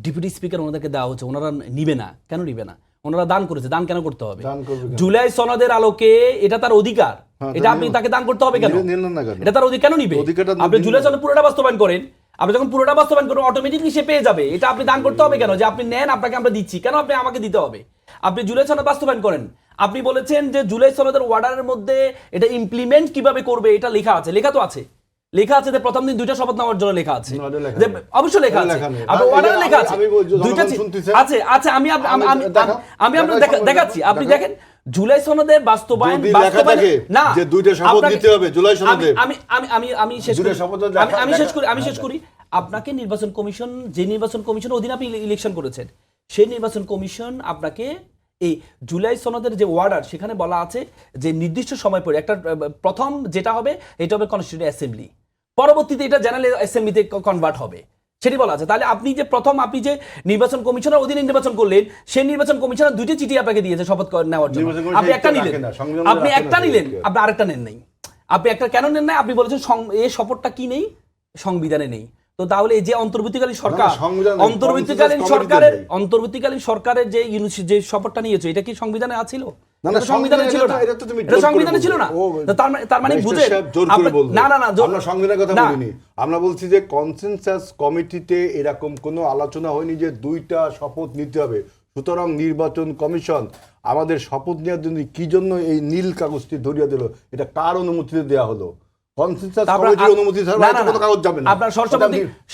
Deputy speaker ওনাদেরকে দেওয়া হচ্ছে, ওনারা নিবে না। কেন নিবে না? ওনারা দান করেছে, দান কেন করতে হবে? জুলাই সনদের আলোকে এটা তার অধিকার, এটা আপনি তাকে দান করতে হবে কেন? এটা তার অধিকার, কেন নিবে? আপনি জুলাই সনদ পুরোটা বাস্তবায়ন করেন, আপনি যখন পুরোটা বাস্তবায়ন করেন অটোমেটিকলি সে পেয়ে যাবে। এটা আপনি দান করতে হবে কেন? যে আপনি নেন, আপনাকে আমরা দিচ্ছি, কেন আপনি আমাকে দিতে হবে? আপনি জুলাই সনদ বাস্তবায়ন করেন, আপনি বলেছেন যে জুলাই সনদের অর্ডারের মধ্যে এটা ইমপ্লিমেন্ট কিভাবে করবে এটা লেখা আছে। লেখা তো আছে, লেখা আছে যে প্রথম দিন 2টা শপথ নেওয়ার জন্য লেখা আছে, অবশ্যই লেখা আছে, আপনি অর্ডারে লেখা আছে 2টা আছে। আচ্ছা আমি আপনাকে দেখাচ্ছি, আপনি দেখেন জুলাই সনদের বাস্তবায়ন না যে 2টা শপথ নিতে হবে জুলাই সনদে। আমি শেষ করি। আপনাকে নির্বাচন কমিশন, যে নির্বাচন কমিশনের অধীনে আপনি ইলেকশন করেছেন, সেই নির্বাচন কমিশন আপনাকে এই জুলাই সনদের যে অর্ডার, সেখানে বলা আছে যে নির্দিষ্ট সময় পরে একটা প্রথম যেটা হবে এটা হবে কনস্টিটিউয়েন্ট অ্যাসেম্বলি, পরবর্তীতে এটা জেনারেল অ্যাসেম্বলিতে কনভার্ট হবে, সেটি বলা আছে। তাহলে আপনি যে প্রথম আপনি যে নির্বাচন কমিশনের অধীনে নির্বাচন করলেন, সেই নির্বাচন কমিশনের 2টি চিঠি আপনাকে দিয়েছে শপথ নেওয়ার জন্য, আপনি একটা নিলেন, আপনি আরেকটা নেন নাই। আপনি একটা কেন নেন নাই? আপনি বলেছেন এই শপথটা কি নেই, সংবিধানে নেই। তো তাহলে এই যে অন্তর্বর্তীকালীন সরকারের যে শপথটা নিয়েছে, এটা কি সংবিধানে আছিল? সংবিধানে ছিল না, এটা সংবিধানে ছিল না। তার মানে বুঝে না, আমরা সংবিধানের কথা বলিনি, আমরা বলছি যে কনসেনসাস কমিটিতে এরকম কোনো আলোচনা হয়নি যে 2টা শপথ নিতে হবে। সুতরাং নির্বাচন কমিশন আমাদের শপথ নেওয়ার জন্য কি জন্য এই নীল কাগজটি ধরিয়ে দিল, এটা কার অনুমতিতে দেওয়া হলো?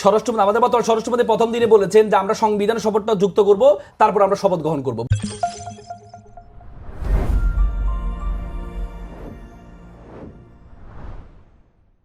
স্বরাষ্ট্রমন্ত্রী প্রথম দিনে বলেছেন যে আমরা সংবিধানের শপথটা যুক্ত করব, তারপর আমরা শপথ গ্রহণ করব।